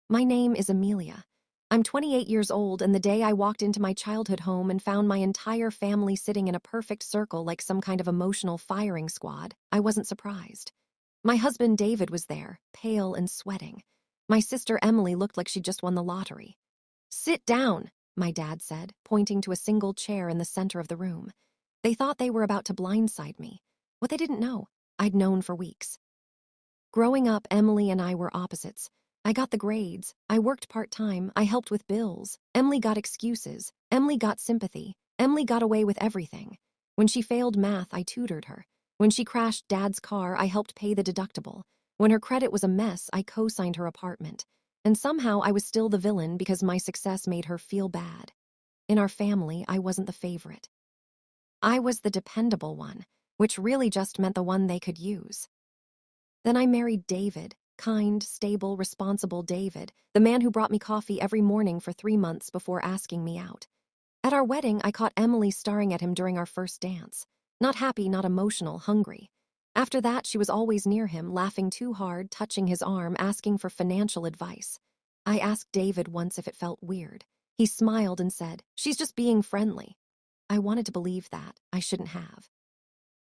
My name is Amelia. I'm 28 years old, and the day I walked into my childhood home and found my entire family sitting in a perfect circle like some kind of emotional firing squad, I wasn't surprised. My husband David was there, pale and sweating. My sister Emily looked like she'd just won the lottery. "Sit down," my dad said, pointing to a single chair in the center of the room. They thought they were about to blindside me. What they didn't know, I'd known for weeks. Growing up, Emily and I were opposites. I got the grades, I worked part-time, I helped with bills. Emily got excuses, Emily got sympathy, Emily got away with everything. When she failed math, I tutored her. When she crashed Dad's car, I helped pay the deductible. When her credit was a mess, I co-signed her apartment. And somehow I was still the villain because my success made her feel bad. In our family, I wasn't the favorite. I was the dependable one, which really just meant the one they could use. Then I married David, kind, stable, responsible David, the man who brought me coffee every morning for 3 months before asking me out. At our wedding, I caught Emily staring at him during our first dance. Not happy, not emotional, hungry. After that, she was always near him, laughing too hard, touching his arm, asking for financial advice. I asked David once if it felt weird. He smiled and said, "She's just being friendly." I wanted to believe that. I shouldn't have.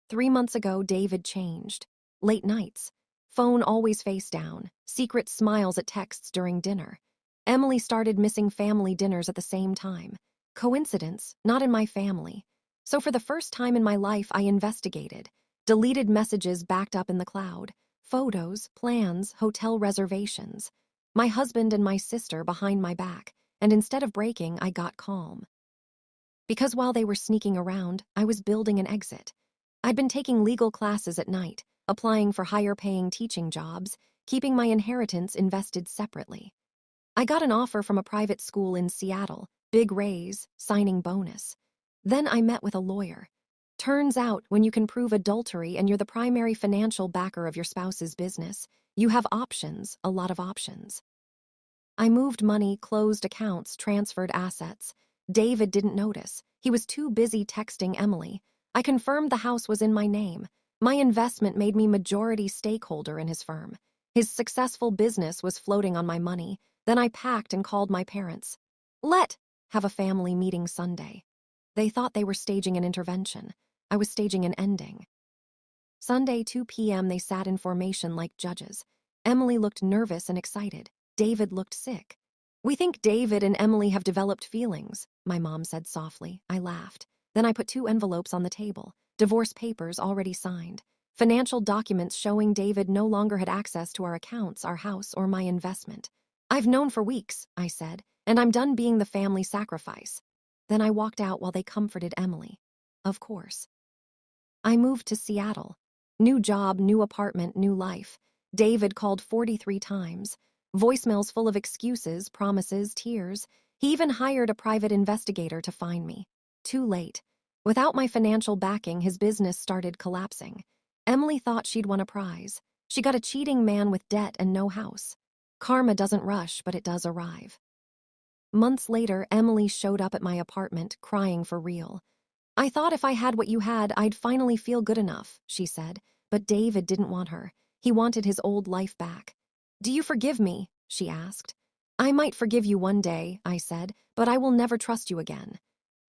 3 months ago, David changed. Late nights. Phone always face down. Secret smiles at texts during dinner. Emily started missing family dinners at the same time. Coincidence? Not in my family. So for the first time in my life, I investigated. Deleted messages backed up in the cloud. Photos, plans, hotel reservations. My husband and my sister behind my back. And instead of breaking, I got calm. Because while they were sneaking around, I was building an exit. I'd been taking legal classes at night, applying for higher-paying teaching jobs, keeping my inheritance invested separately. I got an offer from a private school in Seattle, big raise, signing bonus. Then I met with a lawyer. Turns out, when you can prove adultery and you're the primary financial backer of your spouse's business, you have options, a lot of options. I moved money, closed accounts, transferred assets. David didn't notice. He was too busy texting Emily. I confirmed the house was in my name. My investment made me majority stakeholder in his firm. His successful business was floating on my money. Then I packed and called my parents. Let have a family meeting Sunday. They thought they were staging an intervention. I was staging an ending. Sunday, 2 p.m., they sat in formation like judges. Emily looked nervous and excited. David looked sick. "We think David and Emily have developed feelings," my mom said softly. I laughed. Then I put 2 envelopes on the table. Divorce papers already signed. Financial documents showing David no longer had access to our accounts, our house, or my investment. "I've known for weeks," I said, "and I'm done being the family sacrifice." Then I walked out while they comforted Emily. Of course. I moved to Seattle. New job, new apartment, new life. David called 43 times. Voicemails full of excuses, promises, tears. He even hired a private investigator to find me. Too late. Without my financial backing, his business started collapsing. Emily thought she'd won a prize. She got a cheating man with debt and no house. Karma doesn't rush, but it does arrive. Months later, Emily showed up at my apartment, crying for real. "I thought if I had what you had, I'd finally feel good enough," she said. But David didn't want her. He wanted his old life back. "Do you forgive me?" she asked. "I might forgive you one day," I said, "but I will never trust you again."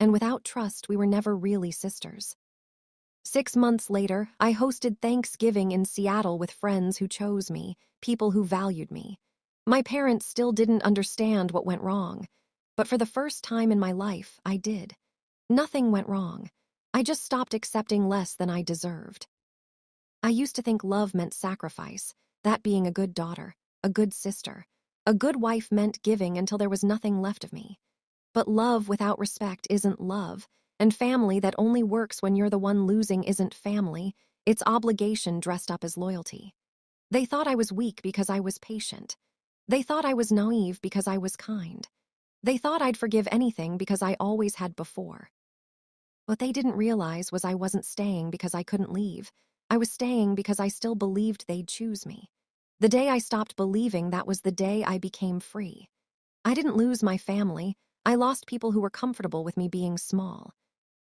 And without trust, we were never really sisters. 6 months later, I hosted Thanksgiving in Seattle with friends who chose me, people who valued me. My parents still didn't understand what went wrong, but for the first time in my life, I did. Nothing went wrong. I just stopped accepting less than I deserved. I used to think love meant sacrifice, that being a good daughter, a good sister. A good wife meant giving until there was nothing left of me. But love without respect isn't love, and family that only works when you're the one losing isn't family, it's obligation dressed up as loyalty. They thought I was weak because I was patient. They thought I was naive because I was kind. They thought I'd forgive anything because I always had before. What they didn't realize was I wasn't staying because I couldn't leave. I was staying because I still believed they'd choose me. The day I stopped believing, that was the day I became free. I didn't lose my family. I lost people who were comfortable with me being small.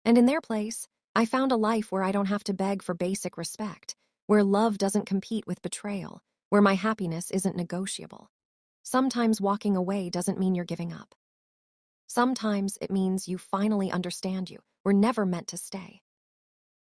And in their place, I found a life where I don't have to beg for basic respect, where love doesn't compete with betrayal, where my happiness isn't negotiable. Sometimes walking away doesn't mean you're giving up. Sometimes it means you finally understand you were never meant to stay.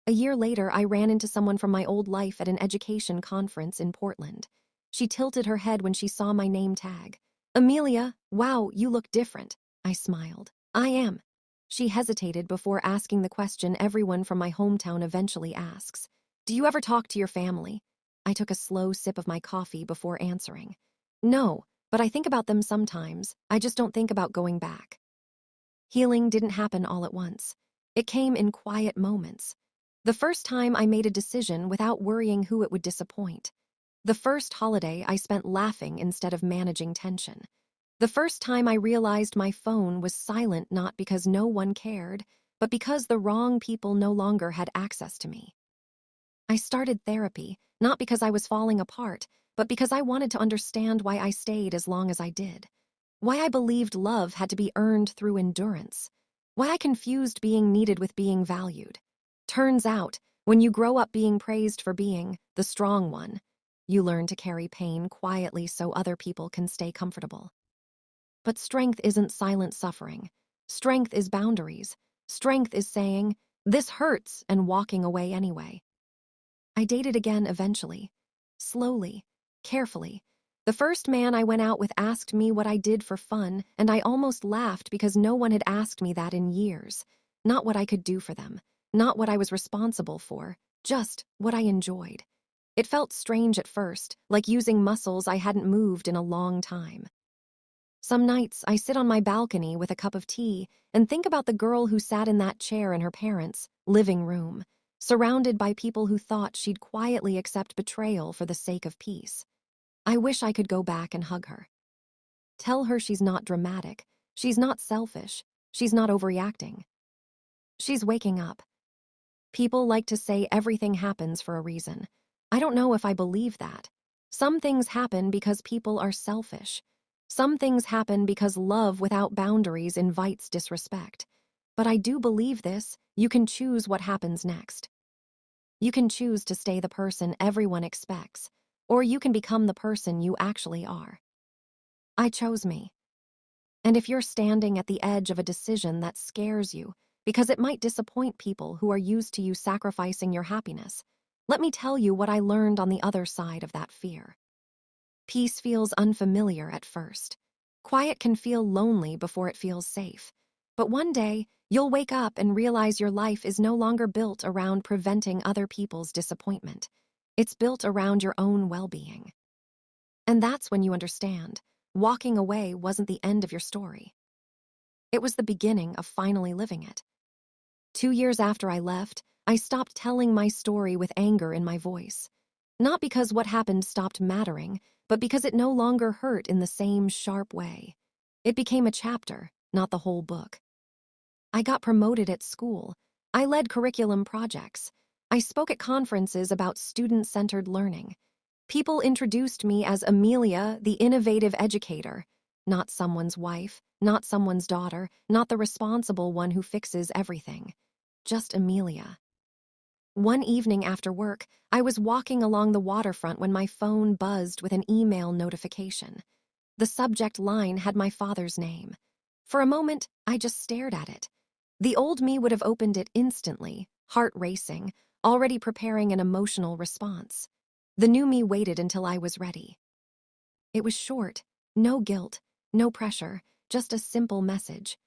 A year later, I ran into someone from my old life at an education conference in Portland. She tilted her head when she saw my name tag. "Amelia, wow, you look different." I smiled. "I am." She hesitated before asking the question everyone from my hometown eventually asks. "Do you ever talk to your family?" I took a slow sip of my coffee before answering. "No, but I think about them sometimes. I just don't think about going back." Healing didn't happen all at once. It came in quiet moments. The first time I made a decision without worrying who it would disappoint. The first holiday I spent laughing instead of managing tension. The first time I realized my phone was silent not because no one cared, but because the wrong people no longer had access to me. I started therapy, not because I was falling apart, but because I wanted to understand why I stayed as long as I did. Why I believed love had to be earned through endurance. Why I confused being needed with being valued. Turns out, when you grow up being praised for being the strong one, you learn to carry pain quietly so other people can stay comfortable. But strength isn't silent suffering. Strength is boundaries. Strength is saying, "This hurts," and walking away anyway. I dated again eventually. Slowly, carefully. The first man I went out with asked me what I did for fun, and I almost laughed because no one had asked me that in years. Not what I could do for them, not what I was responsible for, just what I enjoyed. It felt strange at first, like using muscles I hadn't moved in a long time. Some nights, I sit on my balcony with a cup of tea and think about the girl who sat in that chair in her parents' living room, surrounded by people who thought she'd quietly accept betrayal for the sake of peace. I wish I could go back and hug her. Tell her she's not dramatic, she's not selfish, she's not overreacting. She's waking up. People like to say everything happens for a reason. I don't know if I believe that. Some things happen because people are selfish. Some things happen because love without boundaries invites disrespect. But I do believe this: you can choose what happens next. You can choose to stay the person everyone expects, or you can become the person you actually are. I chose me. And if you're standing at the edge of a decision that scares you because it might disappoint people who are used to you sacrificing your happiness, let me tell you what I learned on the other side of that fear. Peace feels unfamiliar at first. Quiet can feel lonely before it feels safe. But one day, you'll wake up and realize your life is no longer built around preventing other people's disappointment. It's built around your own well-being. And that's when you understand, walking away wasn't the end of your story. It was the beginning of finally living it. 2 years after I left, I stopped telling my story with anger in my voice. Not because what happened stopped mattering, but because it no longer hurt in the same sharp way. It became a chapter, not the whole book. I got promoted at school. I led curriculum projects. I spoke at conferences about student-centered learning. People introduced me as Amelia, the innovative educator, not someone's wife, not someone's daughter, not the responsible one who fixes everything. Just Amelia. One evening after work, I was walking along the waterfront when my phone buzzed with an email notification. The subject line had my father's name. For a moment, I just stared at it. The old me would have opened it instantly, heart racing, already preparing an emotional response. The new me waited until I was ready. It was short, no guilt, no pressure, just a simple message.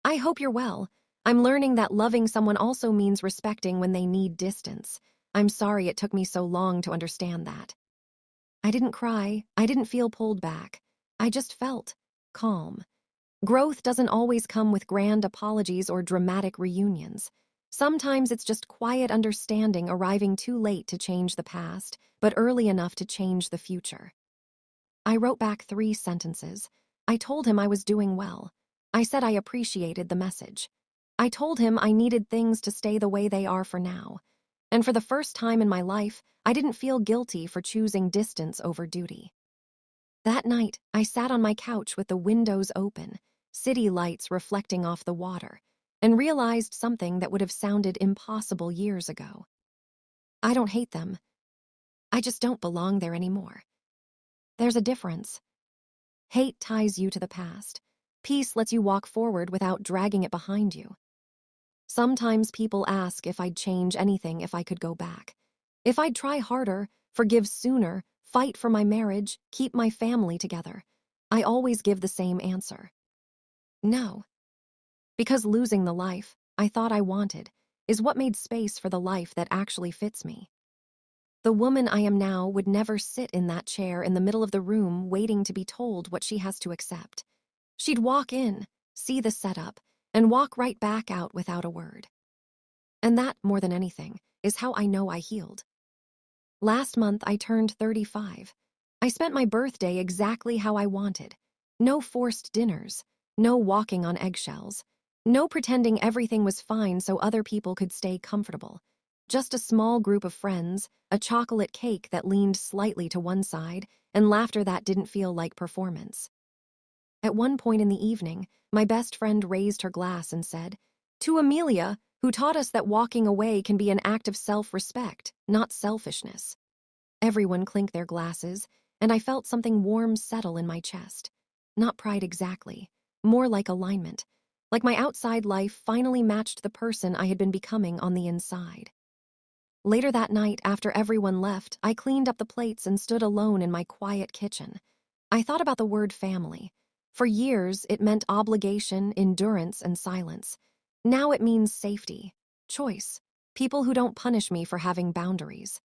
"I hope you're well. I'm learning that loving someone also means respecting when they need distance. I'm sorry it took me so long to understand that." I didn't cry, I didn't feel pulled back. I just felt calm. Growth doesn't always come with grand apologies or dramatic reunions. Sometimes it's just quiet understanding arriving too late to change the past, but early enough to change the future. I wrote back 3 sentences. I told him I was doing well. I said I appreciated the message. I told him I needed things to stay the way they are for now. And for the first time in my life, I didn't feel guilty for choosing distance over duty. That night, I sat on my couch with the windows open, city lights reflecting off the water, and realized something that would have sounded impossible years ago. I don't hate them. I just don't belong there anymore. There's a difference. Hate ties you to the past. Peace lets you walk forward without dragging it behind you. Sometimes people ask if I'd change anything if I could go back. If I'd try harder, forgive sooner, fight for my marriage, keep my family together. I always give the same answer. No. Because losing the life I thought I wanted is what made space for the life that actually fits me. The woman I am now would never sit in that chair in the middle of the room waiting to be told what she has to accept. She'd walk in, see the setup, and walk right back out without a word. And that, more than anything, is how I know I healed. Last month, I turned 35. I spent my birthday exactly how I wanted. No forced dinners, no walking on eggshells, no pretending everything was fine so other people could stay comfortable. Just a small group of friends, a chocolate cake that leaned slightly to one side, and laughter that didn't feel like performance. At one point in the evening, my best friend raised her glass and said, "To Amelia, who taught us that walking away can be an act of self-respect, not selfishness." Everyone clinked their glasses, and I felt something warm settle in my chest. Not pride exactly, more like alignment, like my outside life finally matched the person I had been becoming on the inside. Later that night, after everyone left, I cleaned up the plates and stood alone in my quiet kitchen. I thought about the word family. For years, it meant obligation, endurance, and silence. Now it means safety, choice, people who don't punish me for having boundaries.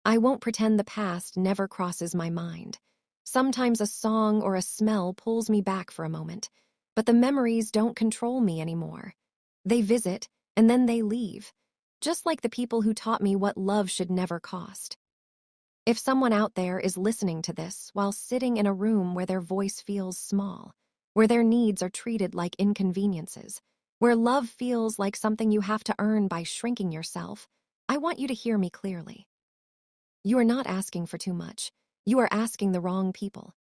I won't pretend the past never crosses my mind. Sometimes a song or a smell pulls me back for a moment, but the memories don't control me anymore. They visit, and then they leave, just like the people who taught me what love should never cost. If someone out there is listening to this while sitting in a room where their voice feels small, where their needs are treated like inconveniences, where love feels like something you have to earn by shrinking yourself, I want you to hear me clearly. You are not asking for too much. You are asking the wrong people.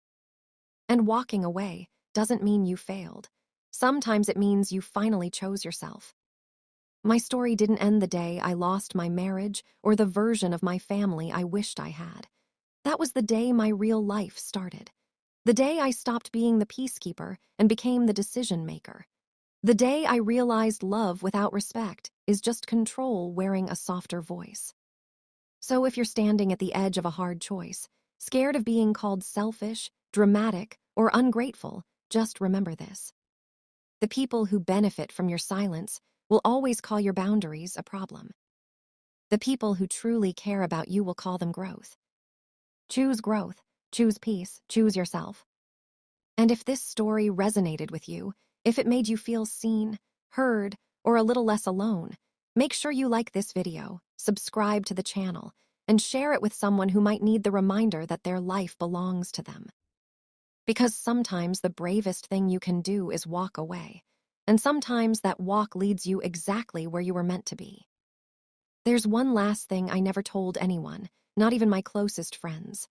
And walking away doesn't mean you failed. Sometimes it means you finally chose yourself. My story didn't end the day I lost my marriage or the version of my family I wished I had. That was the day my real life started. The day I stopped being the peacekeeper and became the decision maker. The day I realized love without respect is just control wearing a softer voice. So if you're standing at the edge of a hard choice, scared of being called selfish, dramatic, or ungrateful, just remember this. The people who benefit from your silence will always call your boundaries a problem. The people who truly care about you will call them growth. Choose growth, choose peace, choose yourself. And if this story resonated with you, if it made you feel seen, heard, or a little less alone, make sure you like this video, subscribe to the channel, and share it with someone who might need the reminder that their life belongs to them. Because sometimes the bravest thing you can do is walk away, and sometimes that walk leads you exactly where you were meant to be. There's one last thing I never told anyone, not even my closest friends.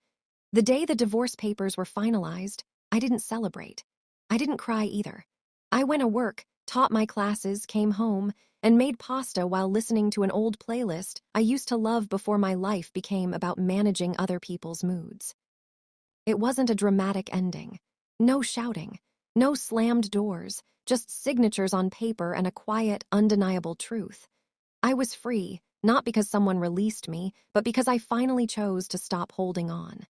The day the divorce papers were finalized, I didn't celebrate. I didn't cry either. I went to work, taught my classes, came home, and made pasta while listening to an old playlist I used to love before my life became about managing other people's moods. It wasn't a dramatic ending. No shouting, no slammed doors, just signatures on paper and a quiet, undeniable truth. I was free, not because someone released me, but because I finally chose to stop holding on.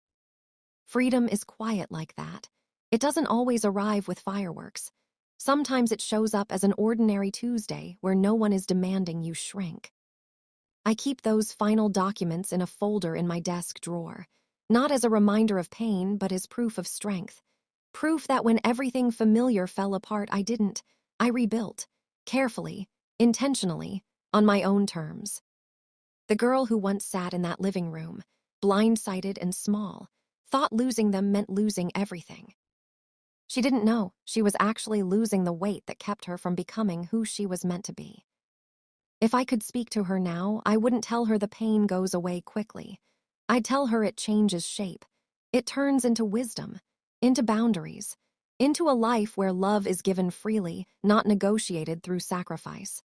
Freedom is quiet like that. It doesn't always arrive with fireworks. Sometimes it shows up as an ordinary Tuesday where no one is demanding you shrink. I keep those final documents in a folder in my desk drawer, not as a reminder of pain, but as proof of strength. Proof that when everything familiar fell apart, I rebuilt, carefully, intentionally, on my own terms. The girl who once sat in that living room, blindsided and small, thought losing them meant losing everything. She didn't know she was actually losing the weight that kept her from becoming who she was meant to be. If I could speak to her now, I wouldn't tell her the pain goes away quickly. I'd tell her it changes shape. It turns into wisdom, into boundaries, into a life where love is given freely, not negotiated through sacrifice.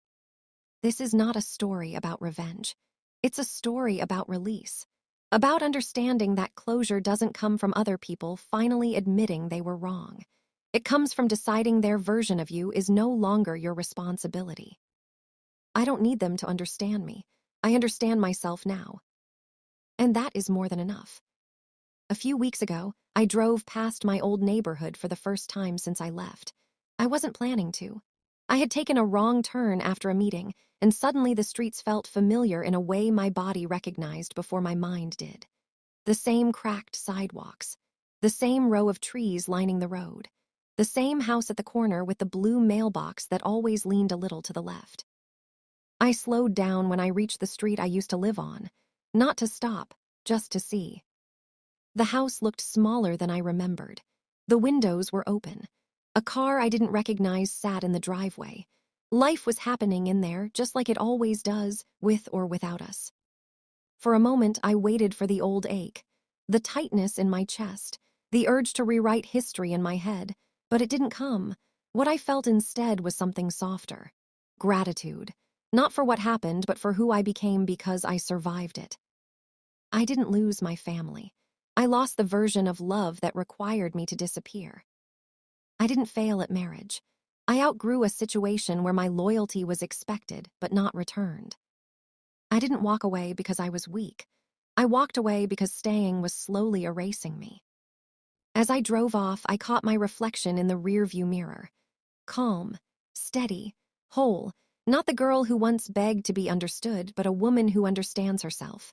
This is not a story about revenge. It's a story about release. About understanding that closure doesn't come from other people finally admitting they were wrong. It comes from deciding their version of you is no longer your responsibility. I don't need them to understand me. I understand myself now. And that is more than enough. A few weeks ago, I drove past my old neighborhood for the first time since I left. I wasn't planning to. I had taken a wrong turn after a meeting, and suddenly the streets felt familiar in a way my body recognized before my mind did. The same cracked sidewalks, the same row of trees lining the road, the same house at the corner with the blue mailbox that always leaned a little to the left. I slowed down when I reached the street I used to live on, not to stop, just to see. The house looked smaller than I remembered. The windows were open. A car I didn't recognize sat in the driveway. Life was happening in there just like it always does, with or without us. For a moment, I waited for the old ache, the tightness in my chest, the urge to rewrite history in my head, but it didn't come. What I felt instead was something softer. Gratitude. Not for what happened, but for who I became because I survived it. I didn't lose my family. I lost the version of love that required me to disappear. I didn't fail at marriage. I outgrew a situation where my loyalty was expected but not returned. I didn't walk away because I was weak. I walked away because staying was slowly erasing me. As I drove off, I caught my reflection in the rearview mirror. Calm, steady, whole, not the girl who once begged to be understood, but a woman who understands herself.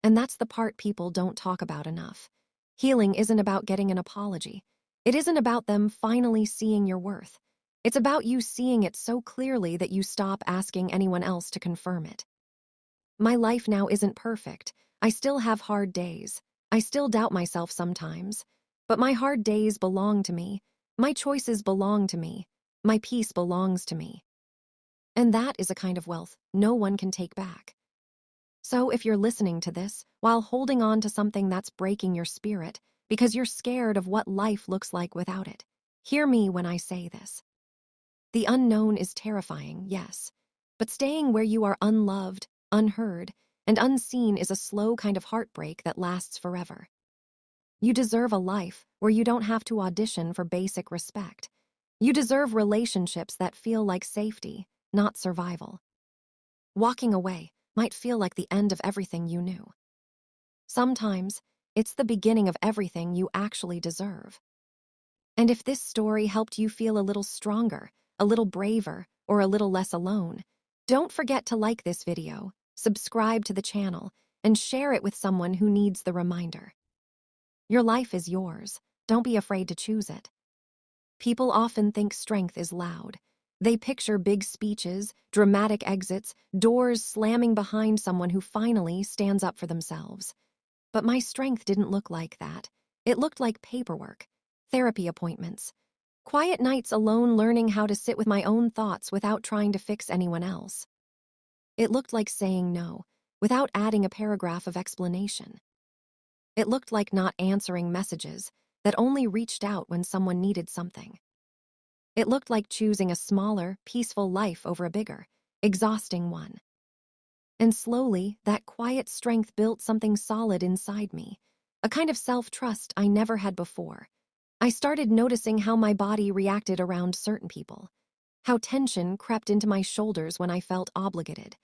And that's the part people don't talk about enough. Healing isn't about getting an apology. It isn't about them finally seeing your worth. It's about you seeing it so clearly that you stop asking anyone else to confirm it. My life now isn't perfect. I still have hard days. I still doubt myself sometimes. But my hard days belong to me. My choices belong to me. My peace belongs to me. And that is a kind of wealth no one can take back. So if you're listening to this while holding on to something that's breaking your spirit because you're scared of what life looks like without it, hear me when I say this. The unknown is terrifying, yes, but staying where you are unloved, unheard, and unseen is a slow kind of heartbreak that lasts forever. You deserve a life where you don't have to audition for basic respect. You deserve relationships that feel like safety, not survival. Walking away might feel like the end of everything you knew. Sometimes, it's the beginning of everything you actually deserve. And if this story helped you feel a little stronger, a little braver, or a little less alone, don't forget to like this video, subscribe to the channel, and share it with someone who needs the reminder. Your life is yours. Don't be afraid to choose it. People often think strength is loud. They picture big speeches, dramatic exits, doors slamming behind someone who finally stands up for themselves. But my strength didn't look like that. It looked like paperwork, therapy appointments, quiet nights alone learning how to sit with my own thoughts without trying to fix anyone else. It looked like saying no, without adding a paragraph of explanation. It looked like not answering messages that only reached out when someone needed something. It looked like choosing a smaller, peaceful life over a bigger, exhausting one. And slowly, that quiet strength built something solid inside me, a kind of self-trust I never had before. I started noticing how my body reacted around certain people, how tension crept into my shoulders when I felt obligated,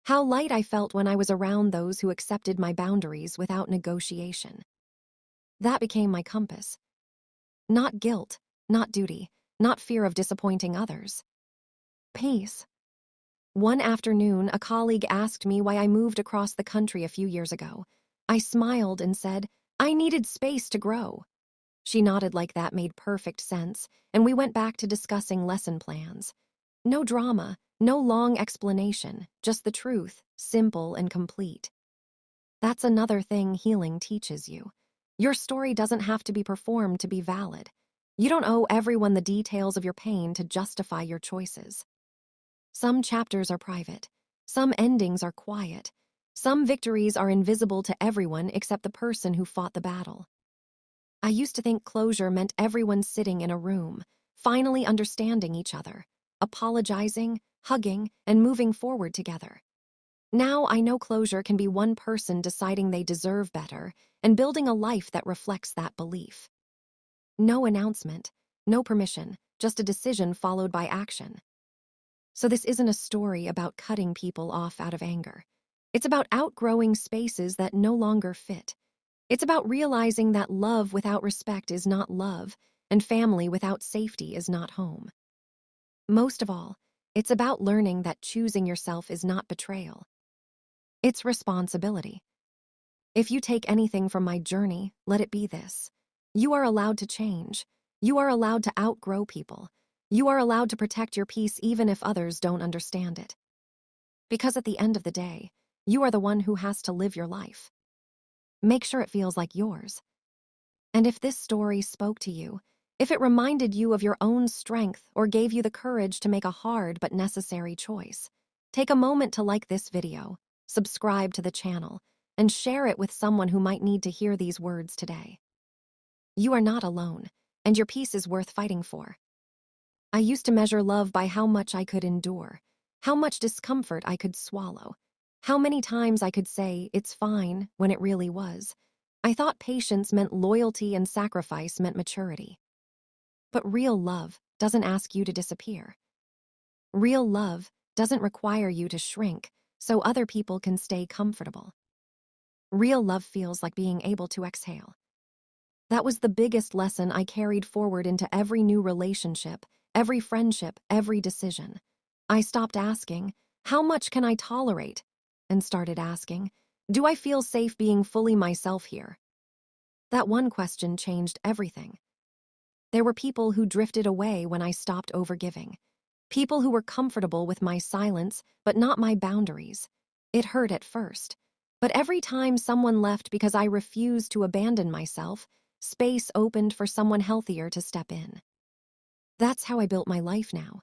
how light I felt when I was around those who accepted my boundaries without negotiation. That became my compass. Not guilt, not duty, not fear of disappointing others. Peace. One afternoon, a colleague asked me why I moved across the country a few years ago. I smiled and said, I needed space to grow. She nodded like that made perfect sense, and we went back to discussing lesson plans. No drama, no long explanation, just the truth, simple and complete. That's another thing healing teaches you. Your story doesn't have to be performed to be valid. You don't owe everyone the details of your pain to justify your choices. Some chapters are private. Some endings are quiet. Some victories are invisible to everyone except the person who fought the battle. I used to think closure meant everyone sitting in a room, finally understanding each other, apologizing, hugging, and moving forward together. Now I know closure can be one person deciding they deserve better and building a life that reflects that belief. No announcement, no permission, just a decision followed by action. So this isn't a story about cutting people off out of anger. It's about outgrowing spaces that no longer fit. It's about realizing that love without respect is not love, and family without safety is not home. Most of all, it's about learning that choosing yourself is not betrayal. It's responsibility. If you take anything from my journey, let it be this. You are allowed to change. You are allowed to outgrow people. You are allowed to protect your peace even if others don't understand it. Because at the end of the day, you are the one who has to live your life. Make sure it feels like yours. And if this story spoke to you, if it reminded you of your own strength or gave you the courage to make a hard but necessary choice, take a moment to like this video, subscribe to the channel, and share it with someone who might need to hear these words today. You are not alone, and your peace is worth fighting for. I used to measure love by how much I could endure, how much discomfort I could swallow, how many times I could say, "It's fine," when it really was. I thought patience meant loyalty and sacrifice meant maturity. But real love doesn't ask you to disappear. Real love doesn't require you to shrink so other people can stay comfortable. Real love feels like being able to exhale. That was the biggest lesson I carried forward into every new relationship, every friendship, every decision. I stopped asking, "How much can I tolerate?" and started asking, "Do I feel safe being fully myself here?" That one question changed everything. There were people who drifted away when I stopped overgiving. People who were comfortable with my silence, but not my boundaries. It hurt at first. But every time someone left because I refused to abandon myself, space opened for someone healthier to step in. That's how I built my life now.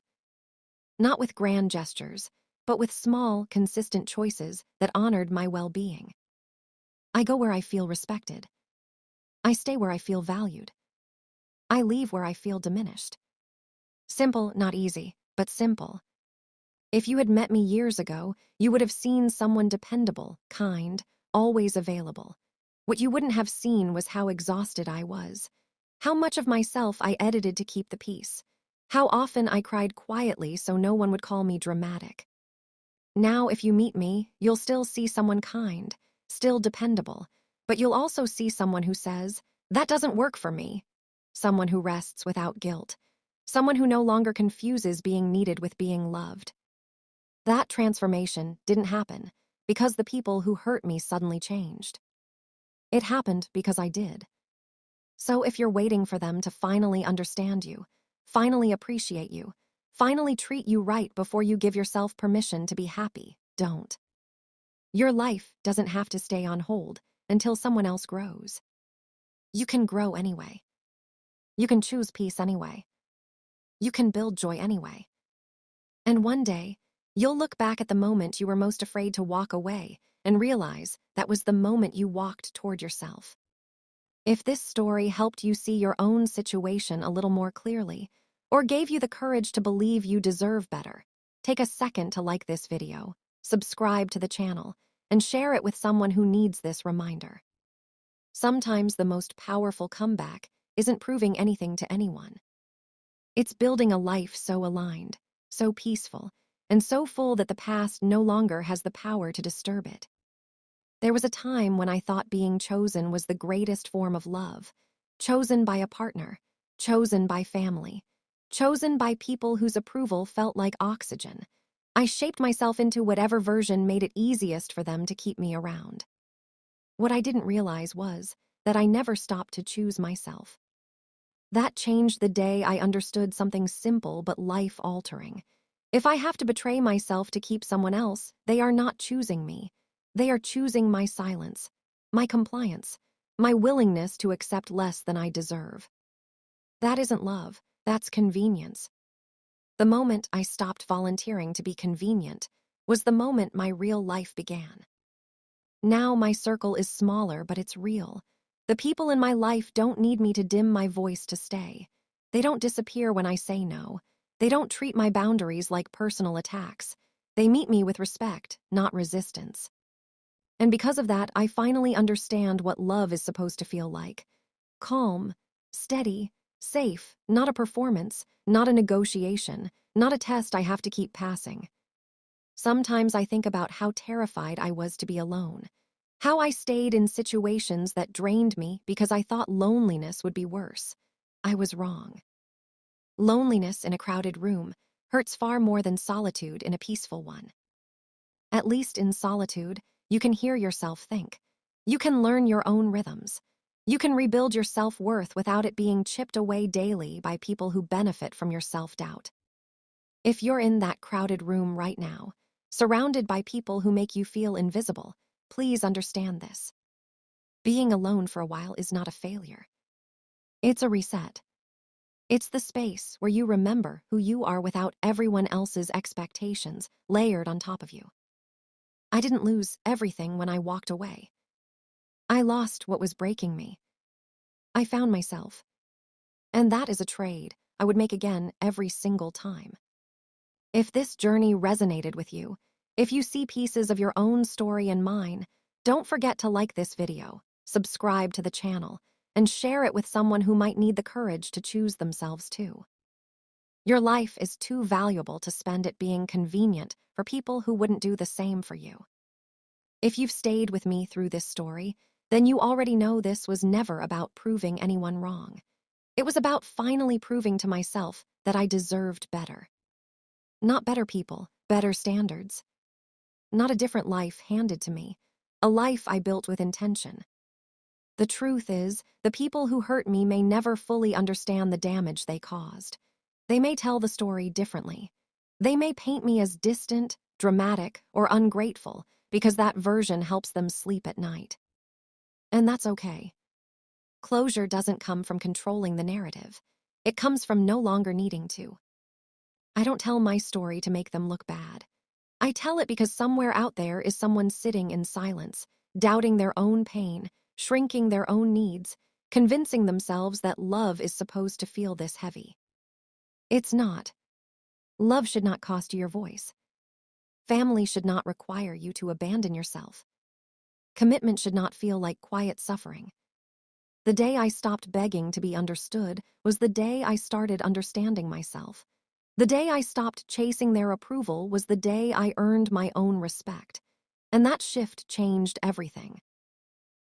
Not with grand gestures, but with small, consistent choices that honored my well-being. I go where I feel respected. I stay where I feel valued. I leave where I feel diminished. Simple, not easy, but simple. If you had met me years ago, you would have seen someone dependable, kind, always available. What you wouldn't have seen was how exhausted I was, how much of myself I edited to keep the peace, how often I cried quietly so no one would call me dramatic. Now, if you meet me, you'll still see someone kind, still dependable, but you'll also see someone who says, "That doesn't work for me." Someone who rests without guilt. Someone who no longer confuses being needed with being loved. That transformation didn't happen because the people who hurt me suddenly changed. It happened because I did. So if you're waiting for them to finally understand you, finally appreciate you, finally treat you right before you give yourself permission to be happy, don't. Your life doesn't have to stay on hold until someone else grows. You can grow anyway. You can choose peace anyway. You can build joy anyway. And one day, you'll look back at the moment you were most afraid to walk away and realize that was the moment you walked toward yourself. If this story helped you see your own situation a little more clearly, or gave you the courage to believe you deserve better, take a second to like this video, subscribe to the channel, and share it with someone who needs this reminder. Sometimes the most powerful comeback isn't proving anything to anyone. It's building a life so aligned, so peaceful, and so full that the past no longer has the power to disturb it. There was a time when I thought being chosen was the greatest form of love, chosen by a partner, chosen by family, chosen by people whose approval felt like oxygen. I shaped myself into whatever version made it easiest for them to keep me around. What I didn't realize was that I never stopped to choose myself. That changed the day I understood something simple but life-altering. If I have to betray myself to keep someone else, they are not choosing me. They are choosing my silence, my compliance, my willingness to accept less than I deserve. That isn't love, that's convenience. The moment I stopped volunteering to be convenient was the moment my real life began. Now my circle is smaller, but it's real. The people in my life don't need me to dim my voice to stay. They don't disappear when I say no. They don't treat my boundaries like personal attacks. They meet me with respect, not resistance. And because of that, I finally understand what love is supposed to feel like. Calm, steady, safe, not a performance, not a negotiation, not a test I have to keep passing. Sometimes I think about how terrified I was to be alone, how I stayed in situations that drained me because I thought loneliness would be worse. I was wrong. Loneliness in a crowded room hurts far more than solitude in a peaceful one. At least in solitude, you can hear yourself think. You can learn your own rhythms. You can rebuild your self-worth without it being chipped away daily by people who benefit from your self-doubt. If you're in that crowded room right now, surrounded by people who make you feel invisible, please understand this. Being alone for a while is not a failure. It's a reset. It's the space where you remember who you are without everyone else's expectations layered on top of you. I didn't lose everything when I walked away. I lost what was breaking me. I found myself. And that is a trade I would make again every single time. If this journey resonated with you, if you see pieces of your own story and mine, don't forget to like this video, subscribe to the channel, and share it with someone who might need the courage to choose themselves too. Your life is too valuable to spend it being convenient for people who wouldn't do the same for you. If you've stayed with me through this story, then you already know this was never about proving anyone wrong. It was about finally proving to myself that I deserved better. Not better people, better standards. Not a different life handed to me, a life I built with intention. The truth is, the people who hurt me may never fully understand the damage they caused. They may tell the story differently. They may paint me as distant, dramatic, or ungrateful because that version helps them sleep at night. And that's okay. Closure doesn't come from controlling the narrative. It comes from no longer needing to. I don't tell my story to make them look bad. I tell it because somewhere out there is someone sitting in silence, doubting their own pain, shrinking their own needs, convincing themselves that love is supposed to feel this heavy. It's not. Love should not cost you your voice. Family should not require you to abandon yourself. Commitment should not feel like quiet suffering. The day I stopped begging to be understood was the day I started understanding myself. The day I stopped chasing their approval was the day I earned my own respect. And that shift changed everything.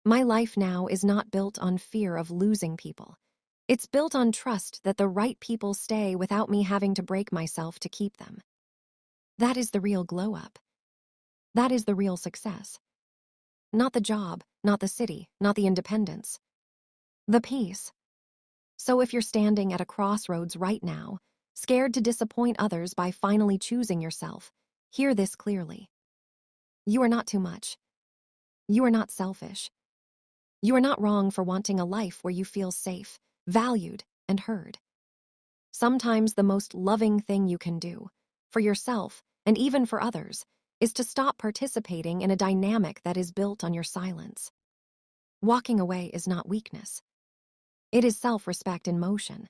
My life now is not built on fear of losing people. It's built on trust that the right people stay without me having to break myself to keep them. That is the real glow-up. That is the real success. Not the job, not the city, not the independence. The peace. So if you're standing at a crossroads right now, scared to disappoint others by finally choosing yourself, hear this clearly. You are not too much. You are not selfish. You are not wrong for wanting a life where you feel safe, valued, and heard. Sometimes the most loving thing you can do, for yourself and even for others, is to stop participating in a dynamic that is built on your silence. Walking away is not weakness. It is self-respect in motion.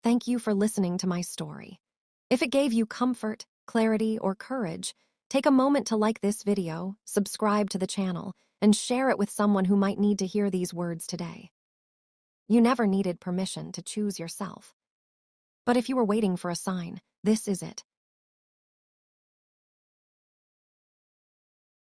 Thank you for listening to my story. If it gave you comfort, clarity, or courage, take a moment to like this video, subscribe to the channel, and share it with someone who might need to hear these words today. You never needed permission to choose yourself. But if you were waiting for a sign, this is it.